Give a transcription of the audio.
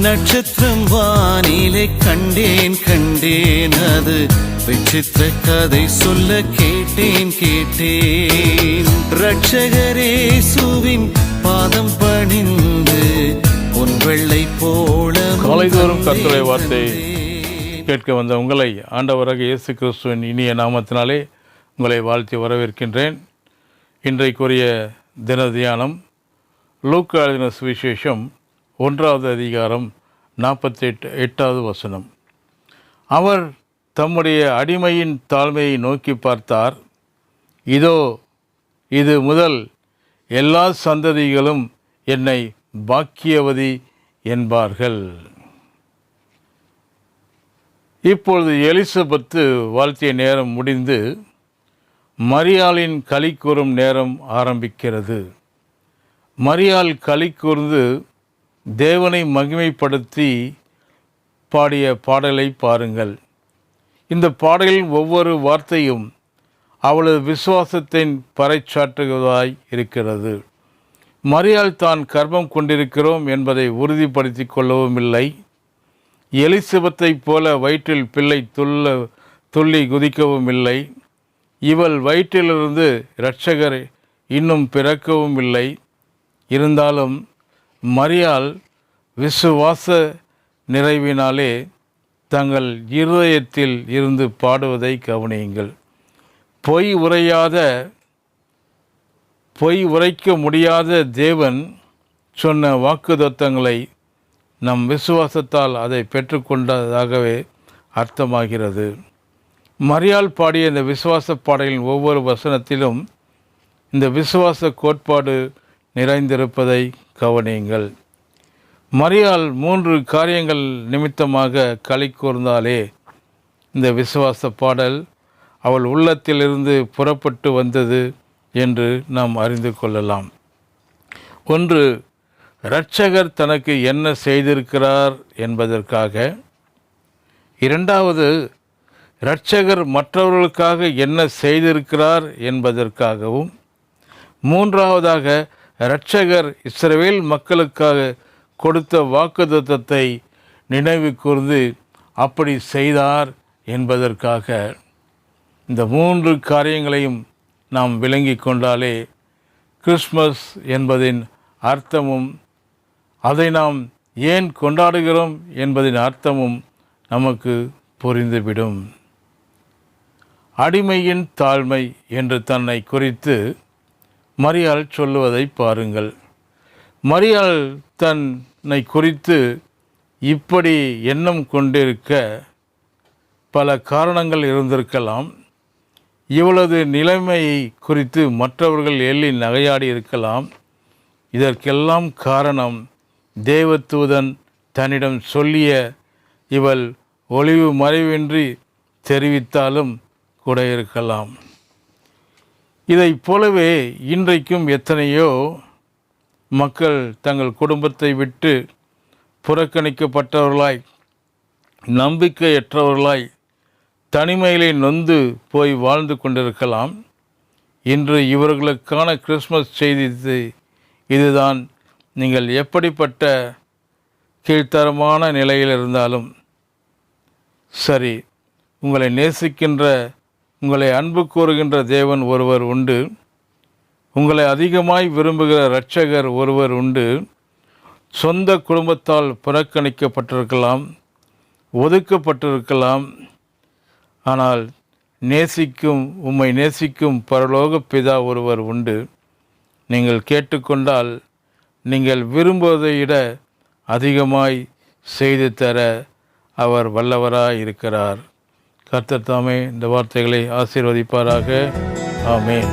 நட்சத்திரம் வானிலை கண்டேன் கண்டேன், அது விசித்திர கதை சொல்ல கேட்டேன் கேட்டேன். ரட்சகரேசுவின் பாதம் பணிந்து பொன் வெள்ளை போல காலைதோறும் கர்த்தருடைய வார்த்தை கேட்க வந்த உங்களை ஆண்டவராக இயேசு கிறிஸ்துவின் இனிய நாமத்தினாலே உங்களை வாழ்த்தி வரவேற்கின்றேன். இன்றைக்குரிய தின தியானம் லூக்கா எழுதின சுவிசேஷம் 1வது அதிகாரம் 48வது வசனம். அவர் தம்முடைய அடிமையின் தாழ்மையை நோக்கி பார்த்தார். இதோ இது முதல் எல்லா சந்ததிகளும் என்னை பாக்கியவதி என்பார்கள். இப்பொழுது எலிசபெத்து வாழ்த்திய நேரம் முடிந்து மரியாளின் களி கூறும் நேரம் ஆரம்பிக்கிறது. மரியாள் களி கூர்ந்து தேவனை மகிமைப்படுத்தி பாடிய பாடலை பாருங்கள். இந்த பாடலில் ஒவ்வொரு வார்த்தையும் அவளது விசுவாசத்தின் பறைச்சாற்றுவதாய் இருக்கிறது. மரியாள் தான் கர்ப்பம் கொண்டிருக்கிறோம் என்பதை உறுதிப்படுத்தி கொள்ளவும் இல்லை. எலிசபெத்தை போல வயிற்றில் பிள்ளை துள்ளி குதிக்கவும் இல்லை. இவள் வயிற்றிலிருந்து இரட்சகர் இன்னும் பிறக்கவும் இல்லை. இருந்தாலும் மரியாள் விசுவாச நிறைவினாலே தங்கள் இருதயத்தில் இருந்து பாடுவதை கவனியுங்கள். பொய் உரைக்க முடியாத தேவன் சொன்ன வாக்குத்தத்தங்களை நம் விசுவாசத்தால் அதை பெற்றுக்கொண்டதாகவே அர்த்தமாகிறது. மரியாள் பாடிய இந்த விசுவாச பாடலின் ஒவ்வொரு வசனத்திலும் இந்த விசுவாச கோட்பாடு நிறைந்திருப்பதை கவனியுங்கள். மரியாள் 3 காரியங்கள் நிமித்தமாக களி கூர்ந்தாலே இந்த விசுவாச பாடல் அவள் உள்ளத்திலிருந்து புறப்பட்டு வந்தது என்று நாம் அறிந்து கொள்ளலாம். 1, இரட்சகர் தனக்கு என்ன செய்திருக்கிறார் என்பதற்காக. 2வது, இரட்சகர் மற்றவர்களுக்காக என்ன செய்திருக்கிறார் என்பதற்காகவும். 3வதாக, இரட்சகர் இஸ்ரவேல் மக்களுக்காக கொடுத்த வாக்குத்தத்தத்தை நினைவு கூர்ந்து அப்படி செய்தார் என்பதற்காக. இந்த 3 காரியங்களையும் நாம் விளங்கி கொண்டாலே கிறிஸ்மஸ் என்பதின் அர்த்தமும் அதை நாம் ஏன் கொண்டாடுகிறோம் என்பதின் அர்த்தமும் நமக்கு புரிந்துவிடும். அடிமையின் தாழ்மை என்று தன்னை குறித்து மரியாள் சொல்லுவதை பாருங்கள். மரியாள் தன்னை குறித்து இப்படி எண்ணம் கொண்டிருக்க பல காரணங்கள் இருந்திருக்கலாம். இவளது நிலைமையை குறித்து மற்றவர்கள் எள்ளி நகையாடி இருக்கலாம். இதற்கெல்லாம் காரணம் தேவதூதன் தன்னிடம் சொல்லிய இவள் ஒளிவு மறைவின்றி தெரிவித்தாலும் கூட இருக்கலாம். இதைப் போலவே இன்றைக்கும் எத்தனையோ மக்கள் தங்கள் குடும்பத்தை விட்டு புறக்கணிக்கப்பட்டவர்களாய், நம்பிக்கையற்றவர்களாய், தனிமையிலே நொந்து போய் வாழ்ந்து கொண்டிருக்கலாம். இன்று இவர்களுக்கான கிறிஸ்மஸ் செய்தி இதுதான். நீங்கள் எப்படிப்பட்ட கீழ்த்தரமான நிலையில் இருந்தாலும் சரி, உங்களை நேசிக்கின்ற, உங்களை அன்பு கூறுகின்ற தேவன் ஒருவர் உண்டு. உங்களை அதிகமாய் விரும்புகிற இரட்சகர் ஒருவர் உண்டு. சொந்த குடும்பத்தால் புறக்கணிக்கப்பட்டிருக்கலாம், ஒதுக்கப்பட்டிருக்கலாம். ஆனால் உம்மை நேசிக்கும் பரலோக பிதா ஒருவர் உண்டு. நீங்கள் கேட்டுக்கொண்டால் நீங்கள் விரும்புவதை விட அதிகமாய் செய்து தர அவர் வல்லவராய் இருக்கிறார். கர்த்தர் தாமே இந்த வார்த்தைகளை ஆசீர்வதிப்பாராக. ஆமென்.